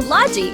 Logy!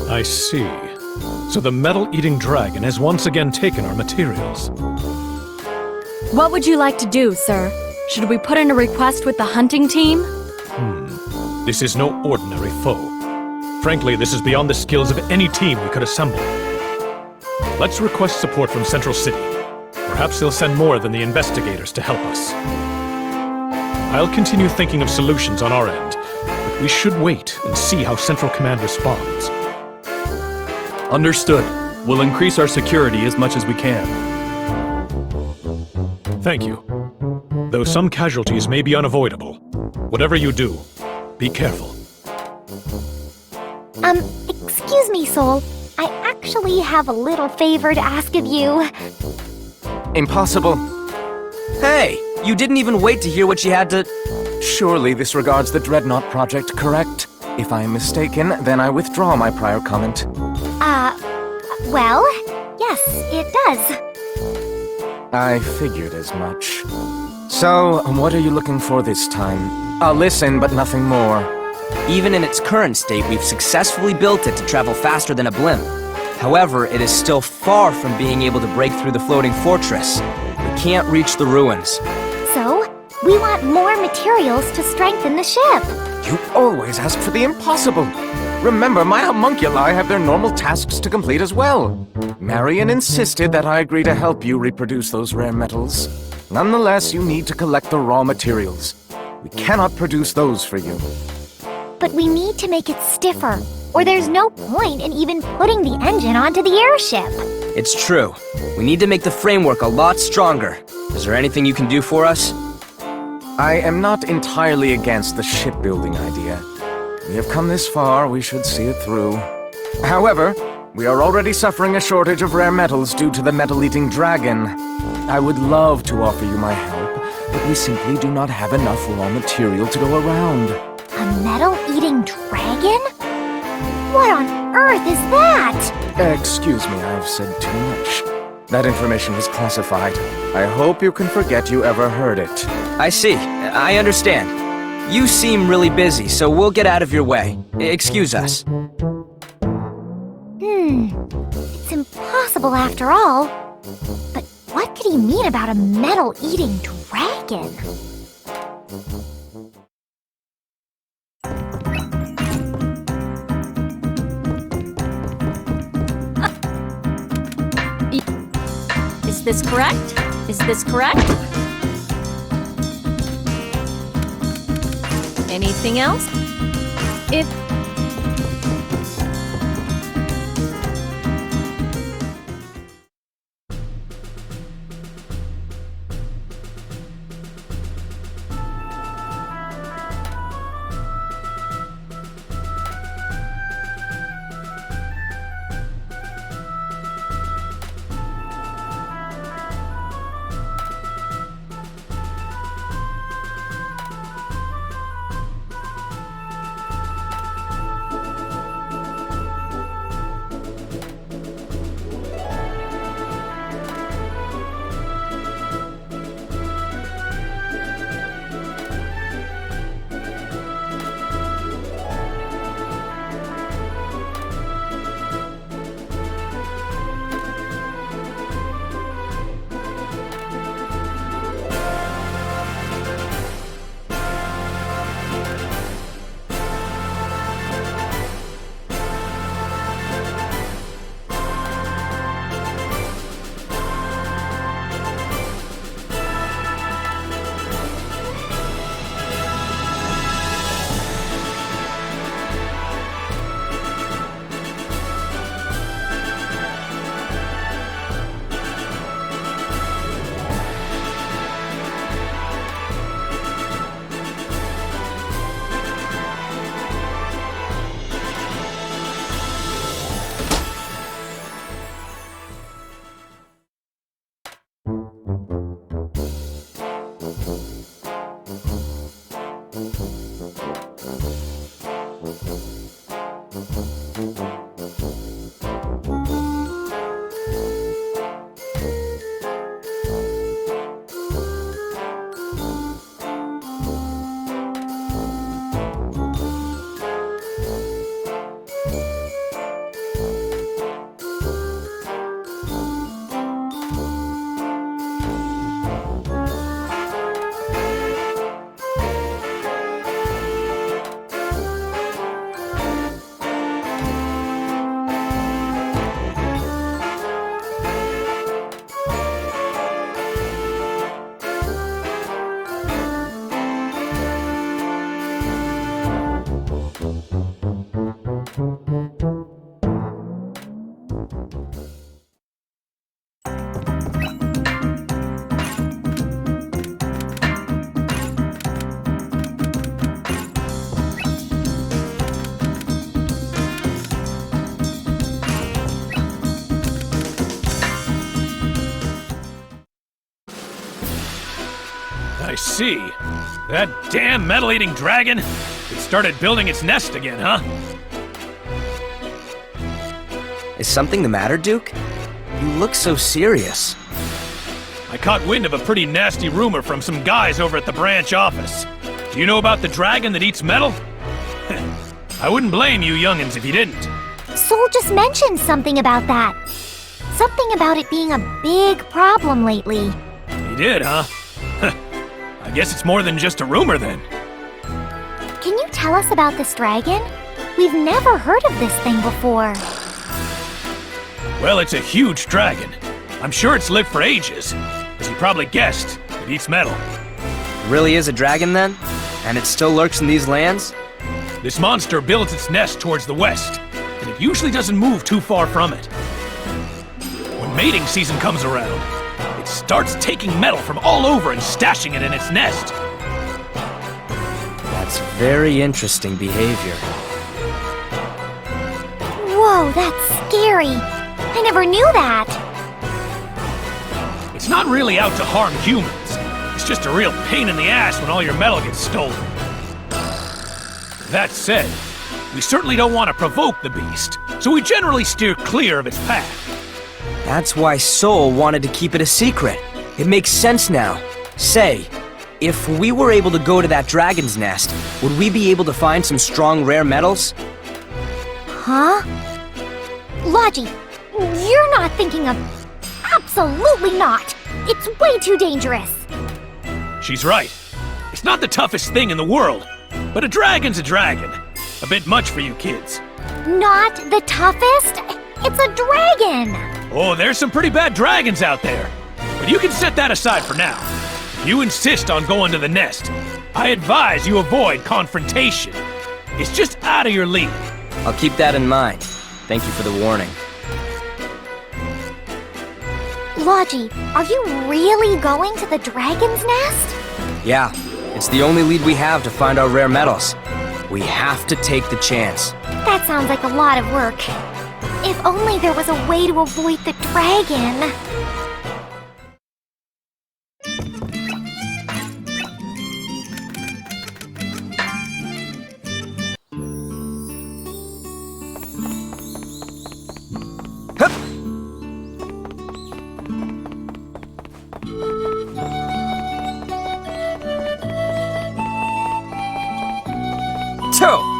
I see. So the metal-eating dragon has once again taken our materials. What would you like to do, sir? Should we put in a request with the hunting team? This is no ordinary foe. Frankly, this is beyond the skills of any team we could assemble. Let's request support from Central City. Perhaps they'll send more than the investigators to help us. I'll continue thinking of solutions on our end, but we should wait and see how Central Command responds. Understood. We'll increase our security as much as we can. Thank you. Though some casualties may be unavoidable, whatever you do, be careful. Excuse me, Solle. I actually have a little favor to ask of you. Impossible. Hey, you didn't even wait to hear what she had to... Surely this regards the Dreadnaught project, correct? If I am mistaken, then I withdraw my prior comment. Well, yes, it does. I figured as much. So, what are you looking for this time? I'll listen, but nothing more. Even in its current state, we've successfully built it to travel faster than a blimp. However, it is still far from being able to break through the floating fortress. We can't reach the ruins. So, we want more materials to strengthen the ship. You always ask for the impossible. Remember, my homunculi have their normal tasks to complete as well. Marion insisted that I agree to help you reproduce those rare metals. Nonetheless, you need to collect the raw materials. We cannot produce those for you. But we need to make it stiffer, or there's no point in even putting the engine onto the airship. It's true. We need to make the framework a lot stronger. Is there anything you can do for us? I am not entirely against the shipbuilding idea. We have come this far, we should see it through. However, we are already suffering a shortage of rare metals due to the metal-eating dragon. I would love to offer you my help, but we simply do not have enough raw material to go around. A metal-eating dragon? What on earth is that? Excuse me, I've said too much. That information was classified. I hope you can forget you ever heard it. I see. I understand. You seem really busy, so we'll get out of your way. Excuse us. It's impossible after all. But what could he mean about a metal-eating dragon? Is this correct? Is this correct? Anything else? If... I see. That damn metal-eating dragon! It started building its nest again, huh? Is something the matter, Duke? You look so serious. I caught wind of a pretty nasty rumor from some guys over at the branch office. Do you know about the dragon that eats metal? I wouldn't blame you youngins if you didn't. Soul just mentioned something about that. Something about it being a big problem lately. You did, huh? I guess it's more than just a rumor then. Can you tell us about this dragon? We've never heard of this thing before. Well, it's a huge dragon. I'm sure it's lived for ages. As you probably guessed, it eats metal. It really is a dragon then? And it still lurks in these lands? This monster builds its nest towards the west, and it usually doesn't move too far from it. When mating season comes around, it starts taking metal from all over and stashing it in its nest. That's very interesting behavior. Whoa, that's scary. I never knew that. It's not really out to harm humans. It's just a real pain in the ass when all your metal gets stolen. That said, we certainly don't want to provoke the beast, so we generally steer clear of its path. That's why Soul wanted to keep it a secret. It makes sense now. Say, if we were able to go to that dragon's nest, would we be able to find some strong rare metals? Huh? Logy, you're not thinking of... Absolutely not! It's way too dangerous! She's right. It's not the toughest thing in the world, but a dragon's a dragon. A bit much for you kids. Not the toughest? It's a dragon! Oh, there's some pretty bad dragons out there. But you can set that aside for now. If you insist on going to the nest, I advise you avoid confrontation. It's just out of your league. I'll keep that in mind. Thank you for the warning. Logy, are you really going to the dragon's nest? Yeah, it's the only lead we have to find our rare metals. We have to take the chance. That sounds like a lot of work. If only there was a way to avoid the dragon. Hup! Two!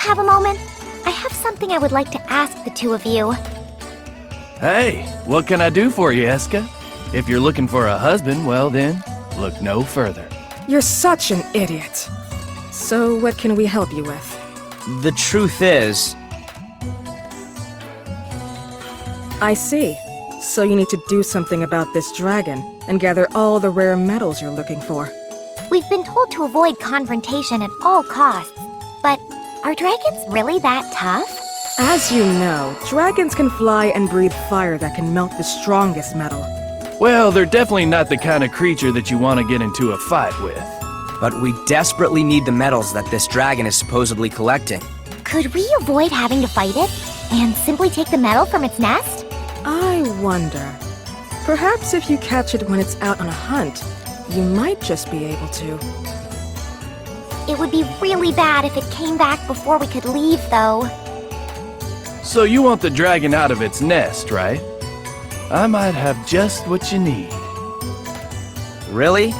have a moment? I have something I would like to ask the two of you. Hey, what can I do for you, Escha? If you're looking for a husband, well then, look no further. You're such an idiot. So, what can we help you with? The truth is, I see. So you need to do something about this dragon and gather all the rare metals you're looking for. We've been told to avoid confrontation at all costs, but are dragons really that tough? As you know, dragons can fly and breathe fire that can melt the strongest metal. Well, they're definitely not the kind of creature that you want to get into a fight with. but we desperately need the metals that this dragon is supposedly collecting. Could we avoid having to fight it and simply take the metal from its nest? I wonder. Perhaps if you catch it when it's out on a hunt, you might just be able to. It would be really bad if it came back before we could leave, though. So you want the dragon out of its nest, right? I might have just what you need. Really?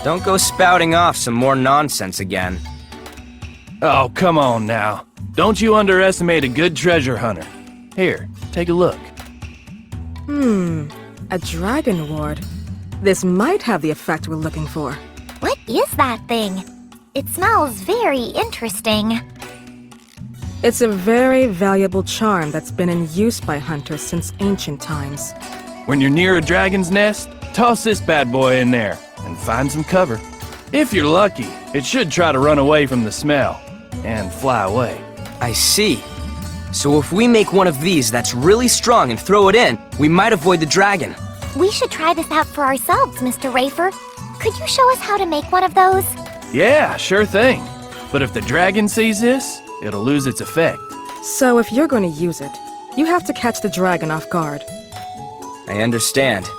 Don't go spouting off some more nonsense again. Oh, come on now. Don't you underestimate a good treasure hunter. Here, take a look. A dragon ward. This might have the effect we're looking for. What is that thing? It smells very interesting. It's a very valuable charm that's been in use by hunters since ancient times. When you're near a dragon's nest, toss this bad boy in there and find some cover. If you're lucky, it should try to run away from the smell and fly away. I see. So if we make one of these that's really strong and throw it in, we might avoid the dragon. We should try this out for ourselves, Mr. Rafer. Could you show us how to make one of those? Yeah, sure thing. But if the dragon sees this, it'll lose its effect. So if you're going to use it, you have to catch the dragon off guard. I understand.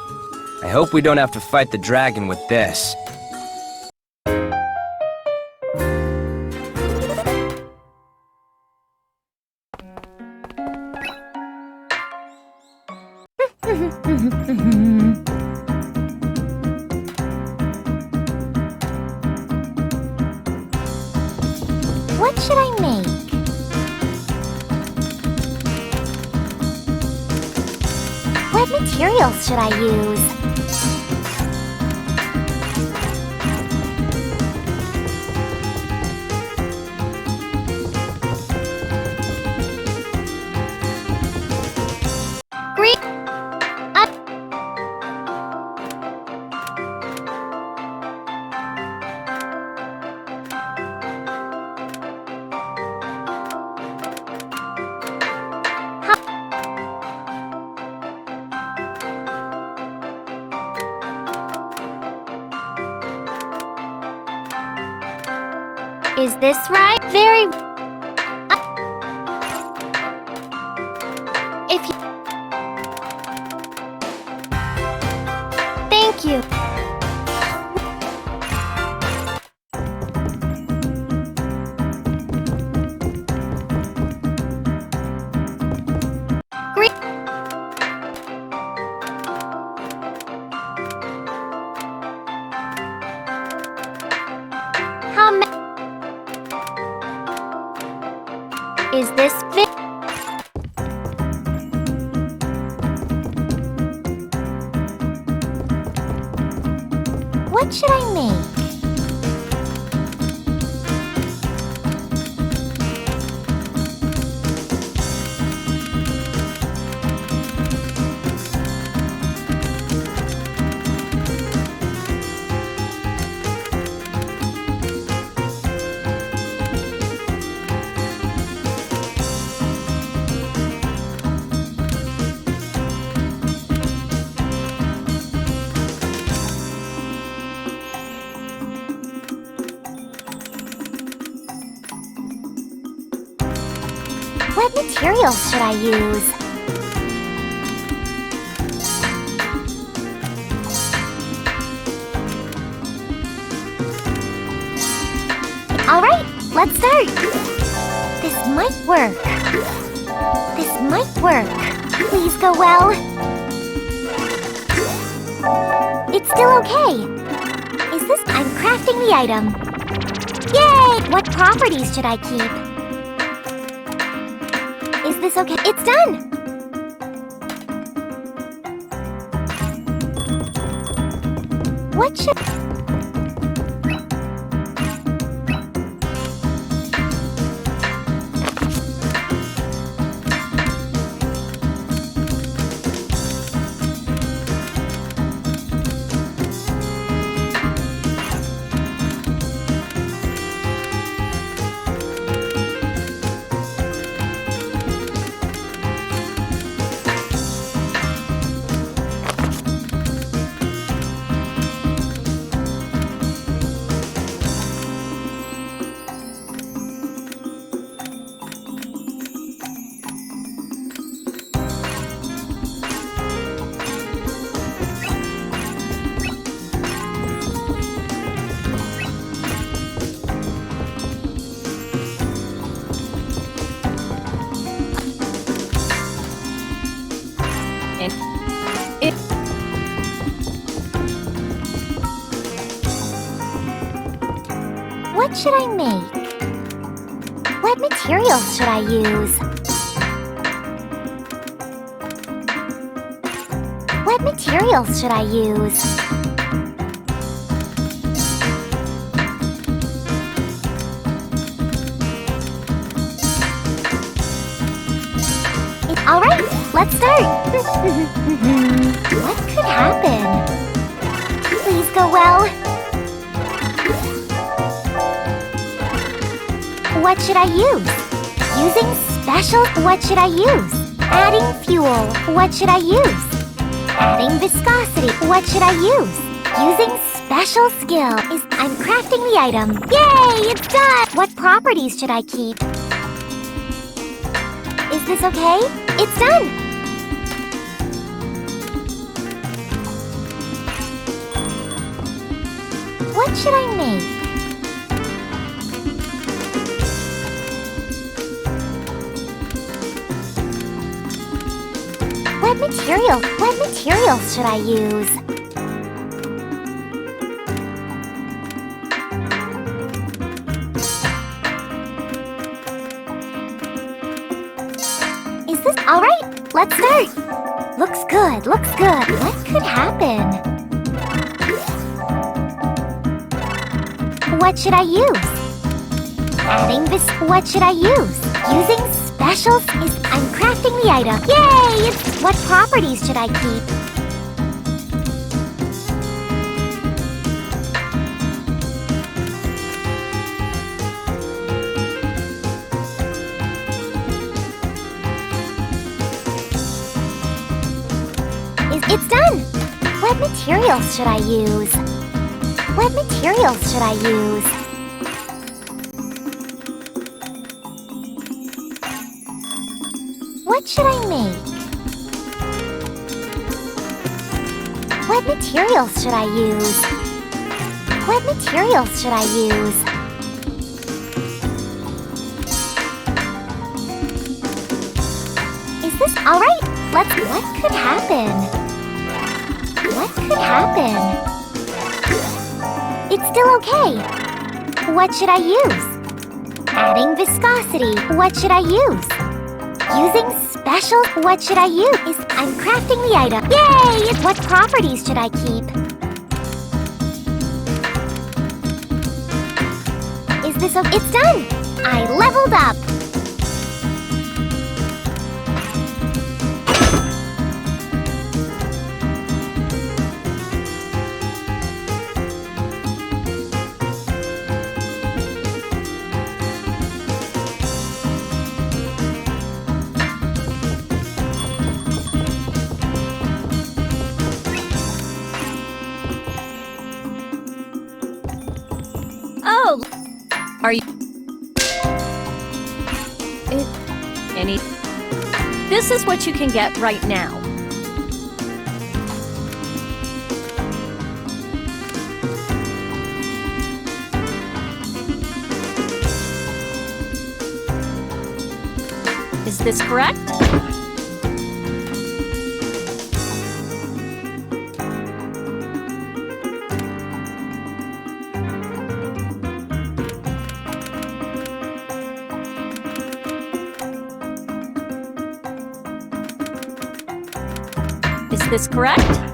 I hope we don't have to fight the dragon with this. What should I make? What materials should I use? Green. Is this right? Very... If you... Thank you. Green... How many... Is this fit? What should I make? What materials should I use? All right, let's start. This might work. This might work. Please go well. It's still okay. Is this... I'm crafting the item. Yay! What properties should I keep? Is this okay? It's done! What should... What should I make? What materials should I use? What materials should I use? All right, let's start. What could happen? Please go well. What should I use? Using special. What should I use? Adding fuel. What should I use? Adding viscosity. What should I use? Using special skill. I'm crafting the item. Yay! It's done! What properties should I keep? Is this okay? It's done! What should I make? What materials should I use? Is this all right? Let's start. Looks good, looks good. What could happen? What should I use? Adding this. What should I use? Using specials. I'm crafting the item. Yay! What properties should I keep? It's done! What materials should I use? What materials should I use? What should I make? What materials should I use? What materials should I use? Is this all right? What could happen? What could happen? It's still okay. What should I use? Adding viscosity. What should I use? Using special. What should I use? I'm crafting the item. Yay! What properties should I keep? Is this okay? It's done! I leveled up! Oh! Are you... This is what you can get right now. Is this correct? this correct?